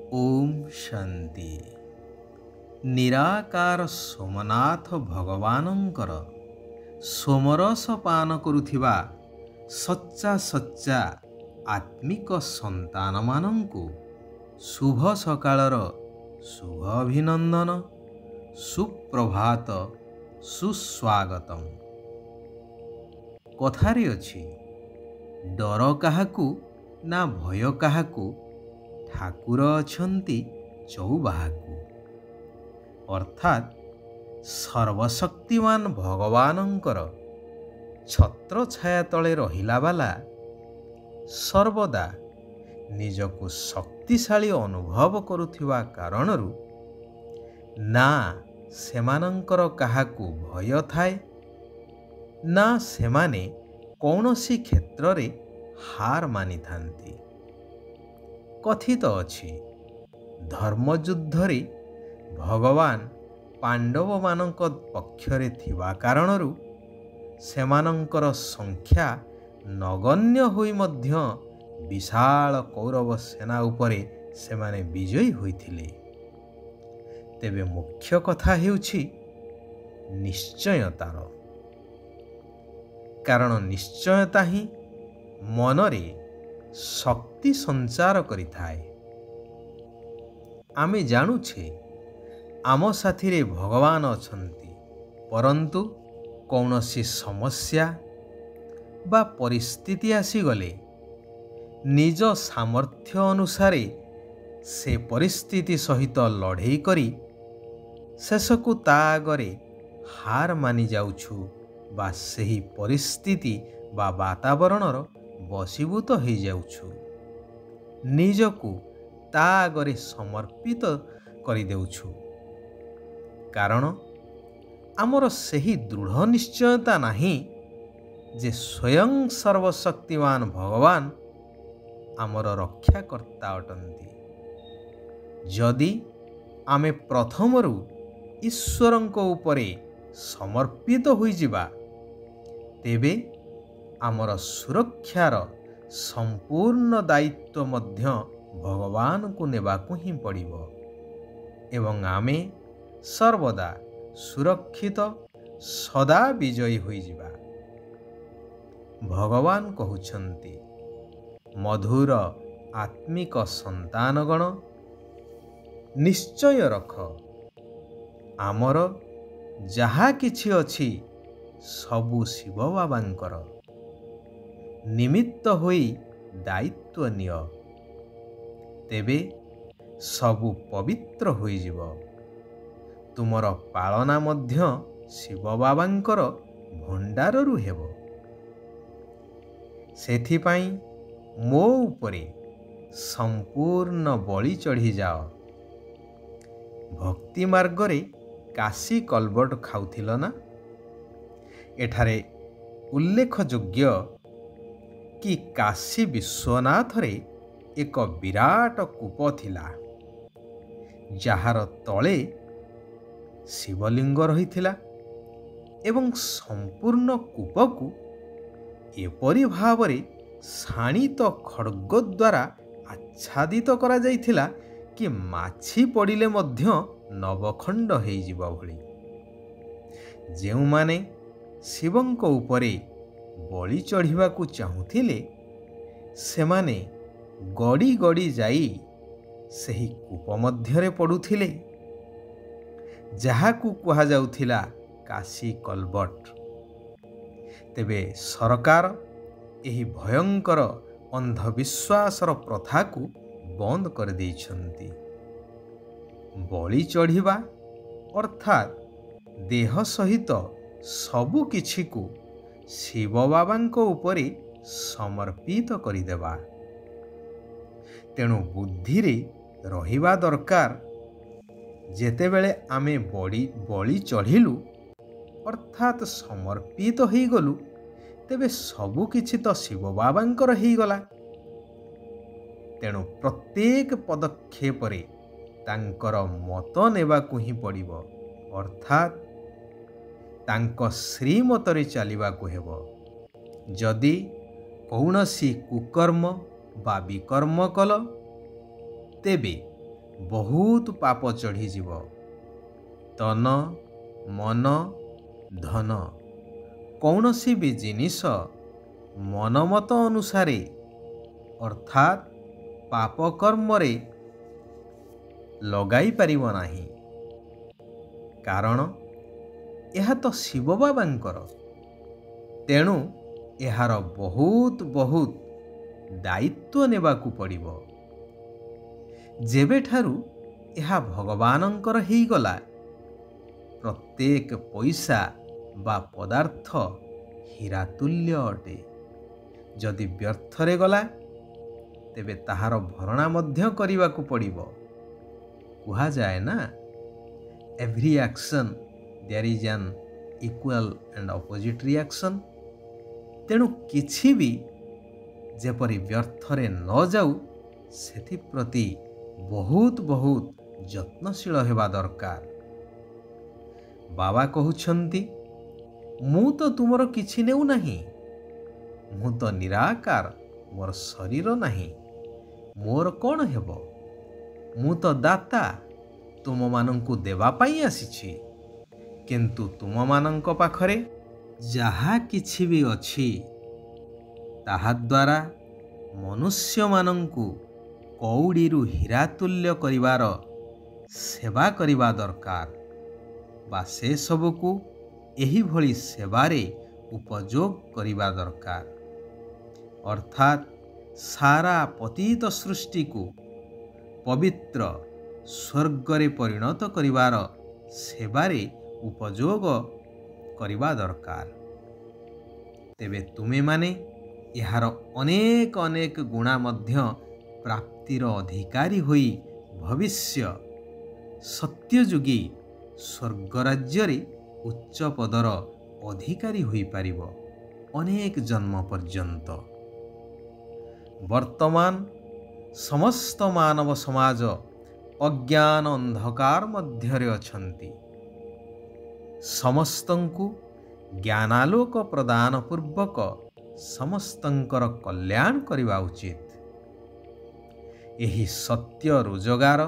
ओम शांति। निराकार सोमनाथ भगवानंकर सोमरस पान करुथिबा सच्चा सच्चा आत्मिक संतान मानंकु शुभ सकाळर शुभ अभिनंदन, सुप्रभात, सुस्वागतम। कथारे अछि, डर काहाकू ना भय काहाकू, ठाकुर अछंती चौबाहाकू। अर्थात सर्वशक्तिमान भगवानंकर छत्र छाया तले रहिला बाला सर्वदा निजकु शक्तिशाली अनुभव करुथिबा कारणरू ना सेमानंकर काहाकू भय थाए, ना सेमाने कौनसी क्षेत्ररे हार मानि थांती। कथित अछि, धर्मयुद्धरे भगवान पांडव मानक पक्षरे थिबा कारणरू सेमानंकर संख्या नगण्य होई मध्य विशाल कौरव सेना उपरे सेमाने विजयी होइथिले। तेबे मुख्य कथा हेउछि निश्चयतार, कारण निश्चयता ही मनरे शक्ति संचार करिथाए। आमे जानुछे आम साथीरे भगवान अछंती, परंतु कौनसी समस्या बा परिस्थिति आसीगले निज सामर्थ्य अनुसारे से परिस्थिति सहित लड़ेई करी शेषकु ता आगरे हार मानि जाउछु बा सेही परिस्थिति बा वातावरणर बशीभूत हो जाउछु, निजकु ता आगरे समर्पित करि देउछु। कारण आमर सेही दृढ़ निश्चयता नाही जे स्वयं सर्वशक्तिमान भगवान आमर रक्षाकर्ता अटंती। जदि आमे प्रथमरु ईश्वरंको उपरे समर्पित होई जिबा, तेबे आमर सुरक्षार संपूर्ण दायित्व मध्य भगवान को नेबाकु ही पड़िबो एवं आमे सर्वदा सुरक्षित सदा विजयी होई जिबा। भगवान कहुछंती, मधुर आत्मिक संतानगण निश्चय रख, आमर जहा किछि अछि सबु शिव बाबांकर। निमित्त होई दायित्व निय, तेबे सबु पवित्र होई जिवो। तुमर पालना मध्य शिव बाबांकर भंडाररु हेबो। सेथिपाई मो उपरे संपूर्ण बलि चढ़ी जाओ। भक्ति मार्गरे काशी कलबट खाउथिल ना? एठारे उल्लेख योग्य कि काशी विश्वनाथ रे एक विराट कूप थिला, जहार तले शिवलिंग रहिथिला एवं संपूर्ण कूपकु एपरि भावरे शाणित खड्ग द्वारा आच्छादित करा जाइथिला कि माछी पड़िले मध्य नवखंड हेई जिबा भଳି। जेउ माने शिवंक उपरे बलि चढ़िबाकु चाहुथिले सेमाने गड़ी गड़ी जाई सेही कूप मध्यरे पड़ुथिले, जहाकु कुहा जाउथिला काशी कलबट। तेबे सरकार एही भयंकर अंधविश्वासर प्रथा को बंद कर देइछंती। बलि चढ़िबा अर्थात देह सहित सबु किछि को शिव बाबांको उपरे समर्पित करिदेबा। तेणु बुद्धि रे रहिबा दरकार, जेतेबेले आमे बलि चढ़िलु अर्थात समर्पित होई गलु, तेबे सबु किछि तो शिव बाबांकर होई गला। तेणु प्रत्येक पदक्षेपरे तांकर मत नेबाकु ही पड़िबो, अर्थात तांको श्रीमतरे चलिबाकु हेबो। जदि कौनसी कुकर्म बा विकर्म कल, तेबे ବହୁତ ପାପ ଚଢ଼ିଯିବ। ତନ ମନ ଧନ କୌଣସି ବି ଜିନିଷ ମନମତ ଅନୁସାରେ ଅର୍ଥାତ୍ ପାପ କର୍ମରେ ଲଗାଇ ପାରିବ ନାହିଁ। କାରଣ ଏହା ତ ଶିବ ବାବାଙ୍କର। ତେଣୁ ଏହାର ବହୁତ ଦାୟିତ୍ୱ ନେବାକୁ ପଡ଼ିବ। ଯେବେଠାରୁ ଏହା ଭଗବାନଙ୍କର ହେଇଗଲା, ପ୍ରତ୍ୟେକ ପଇସା ବା ପଦାର୍ଥ ହୀରାତୁଲ୍ୟ ଅଟେ। ଯଦି ବ୍ୟର୍ଥରେ ଗଲା, ତେବେ ତାହାର ଭରଣା ମଧ୍ୟ କରିବାକୁ ପଡ଼ିବ। କୁହାଯାଏ ନା, every action there is an equal and opposite reaction. ତେଣୁ କିଛି ବି ଯେପରି ବ୍ୟର୍ଥରେ ନ ଯାଉ, ସେଥିପ୍ରତି ବହୁତ ଯତ୍ନଶୀଳ ହେବା ଦରକାର। ବାବା କହୁଛନ୍ତି, ମୁଁ ତ ତୁମର କିଛି ନେଉନାହିଁ। ମୁଁ ତ ନିରାକାର, ମୋର ଶରୀର ନାହିଁ। ମୋର କ'ଣ ହେବ? ମୁଁ ତ ଦାତା, ତୁମମାନଙ୍କୁ ଦେବା ପାଇଁ ଆସିଛି। କିନ୍ତୁ ତୁମମାନଙ୍କ ପାଖରେ ଯାହା କିଛି ବି ଅଛି, ତାହାଦ୍ୱାରା ମନୁଷ୍ୟମାନଙ୍କୁ କଉଡ଼ିରୁ ହୀରାତୁଲ୍ୟ କରିବାର ସେବା କରିବା ଦରକାର, ବା ସେସବୁକୁ ଏହିଭଳି ସେବାରେ ଉପଯୋଗ କରିବା ଦରକାର। ଅର୍ଥାତ୍ ସାରା ପତିତ ସୃଷ୍ଟିକୁ ପବିତ୍ର ସ୍ୱର୍ଗରେ ପରିଣତ କରିବାର ସେବାରେ ଉପଯୋଗ କରିବା ଦରକାର। ତେବେ ତୁମେମାନେ ଏହାର ଅନେକ ଗୁଣା ମଧ୍ୟ ପ୍ରାପ୍ତିର ଅଧିକାରୀ ହୋଇ ଭବିଷ୍ୟ ସତ୍ୟଯୁଗୀ ସ୍ୱର୍ଗରାଜ୍ୟରେ ଉଚ୍ଚ ପଦର ଅଧିକାରୀ ହୋଇପାରିବ ଅନେକ ଜନ୍ମ ପର୍ଯ୍ୟନ୍ତ। ବର୍ତ୍ତମାନ ସମସ୍ତ ମାନବ ସମାଜ ଅଜ୍ଞାନ ଅନ୍ଧକାର ମଧ୍ୟରେ ଅଛନ୍ତି। ସମସ୍ତଙ୍କୁ ଜ୍ଞାନାଲୋକ ପ୍ରଦାନ ପୂର୍ବକ ସମସ୍ତଙ୍କର କଲ୍ୟାଣ କରିବା ଉଚିତ। ଏହି ସତ୍ୟ ରୋଜଗାର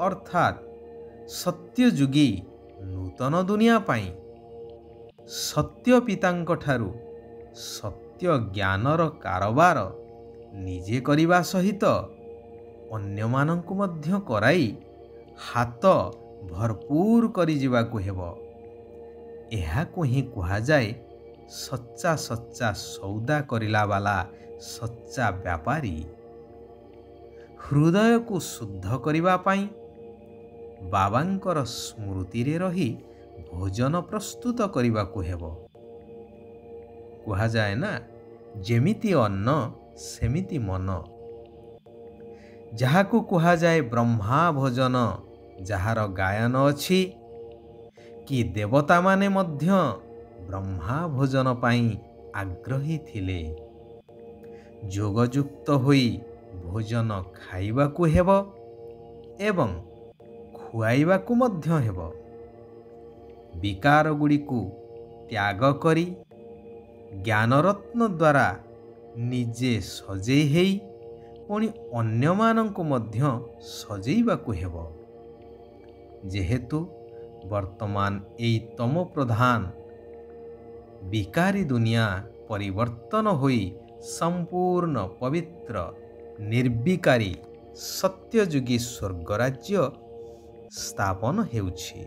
ଅର୍ଥାତ୍ ସତ୍ୟଯୁଗୀ ନୂତନ ଦୁନିଆ ପାଇଁ ସତ୍ୟ ପିତାଙ୍କଠାରୁ ସତ୍ୟ ଜ୍ଞାନର କାରବାର ନିଜେ କରିବା ସହିତ ଅନ୍ୟମାନଙ୍କୁ ମଧ୍ୟ କରାଇ ହାତ ଭରପୁର କରିଯିବାକୁ ହେବ। ଏହାକୁ ହିଁ କୁହାଯାଏ ସଚ୍ଚା ସୌଦା କରିଲା ବାଲା ସଚ୍ଚା ବ୍ୟାପାରୀ। ହୃଦୟକୁ ଶୁଦ୍ଧ କରିବା ପାଇଁ ବାବାଙ୍କର ସ୍ମୃତିରେ ରହି ଭୋଜନ ପ୍ରସ୍ତୁତ କରିବାକୁ ହେବ। କୁହାଯାଏ ନା, ଯେମିତି ଅନ୍ନ ସେମିତି ମନ। ଯାହାକୁ କୁହାଯାଏ ବ୍ରହ୍ମା ଭୋଜନ, ଯାହାର ଗାୟନ ଅଛି କି ଦେବତାମାନେ ମଧ୍ୟ ବ୍ରହ୍ମା ଭୋଜନ ପାଇଁ ଆଗ୍ରହୀ ଥିଲେ। ଯୋଗଯୁକ୍ତ ହୋଇ ଭୋଜନ ଖାଇବାକୁ ହେବ ଏବଂ ଖୁଆଇବାକୁ ମଧ୍ୟ ହେବ। ବିକାରଗୁଡ଼ିକୁ ତ୍ୟାଗ କରି ଜ୍ଞାନରତ୍ନ ଦ୍ୱାରା ନିଜେ ସଜେଇ ହେଇ ପୁଣି ଅନ୍ୟମାନଙ୍କୁ ମଧ୍ୟ ସଜେଇବାକୁ ହେବ। ଯେହେତୁ ବର୍ତ୍ତମାନ ଏହି ତମ ପ୍ରଧାନ ବିକାରୀ ଦୁନିଆ ପରିବର୍ତ୍ତନ ହୋଇ ସମ୍ପୂର୍ଣ୍ଣ ପବିତ୍ର ନିର୍ବିକାରୀ ସତ୍ୟଯୁଗୀ ସ୍ୱର୍ଗରାଜ୍ୟ ସ୍ଥାପନ ହେଉଛି।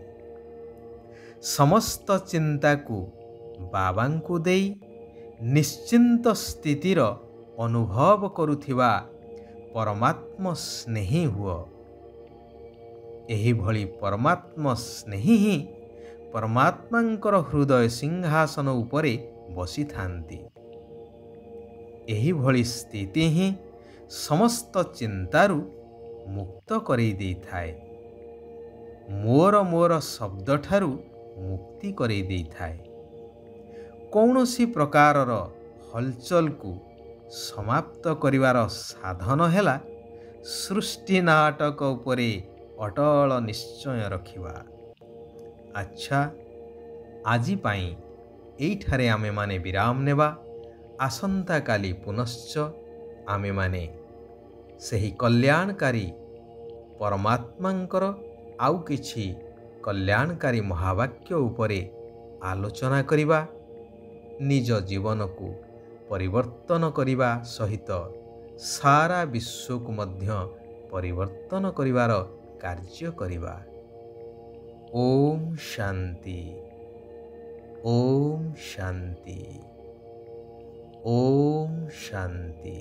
ସମସ୍ତ ଚିନ୍ତାକୁ ବାବାଙ୍କୁ ଦେଇ ନିଶ୍ଚିନ୍ତ ସ୍ଥିତିର ଅନୁଭବ କରୁଥିବା ପରମାତ୍ମ ସ୍ନେହୀ ହୁଅ। ଏହିଭଳି ପରମାତ୍ମ ସ୍ନେହୀ ହିଁ ପରମାତ୍ମାଙ୍କର ହୃଦୟ ସିଂହାସନ ଉପରେ ବସିଥାନ୍ତି। ଏହିଭଳି ସ୍ଥିତି ହିଁ ସମସ୍ତ ଚିନ୍ତାରୁ ମୁକ୍ତ କରାଇ ଦେଇଥାଏ। ମୋର ଶବ୍ଦଠାରୁ ମୁକ୍ତି କରାଇ ଦେଇଥାଏ। କୌଣସି ପ୍ରକାରର ହଲଚଲକୁ ସମାପ୍ତ କରିବାର ସାଧନ ହେଲା ସୃଷ୍ଟି ନାଟକ ଉପରେ ଅଟଳ ନିଶ୍ଚୟ ରଖିବା। ଆଚ୍ଛା, ଆଜି ପାଇଁ ଏଇଠାରେ ଆମେମାନେ ବିରାମ ନେବା। ଆସନ୍ତାକାଲି ପୁନଶ୍ଚ ଆମେମାନେ ସେହି କଲ୍ୟାଣକାରୀ ପରମାତ୍ମାଙ୍କର ଆଉ କିଛି କଲ୍ୟାଣକାରୀ ମହାବାକ୍ୟ ଉପରେ ଆଲୋଚନା କରିବା। ନିଜ ଜୀବନକୁ ପରିବର୍ତ୍ତନ କରିବା ସହିତ ସାରା ବିଶ୍ୱକୁ ମଧ୍ୟ ପରିବର୍ତ୍ତନ କରିବାର କାର୍ଯ୍ୟ କରିବା। ଓମ୍ ଶାନ୍ତି। ଓମ୍ ଶାନ୍ତି। ଓମ୍ ଶାନ୍ତି।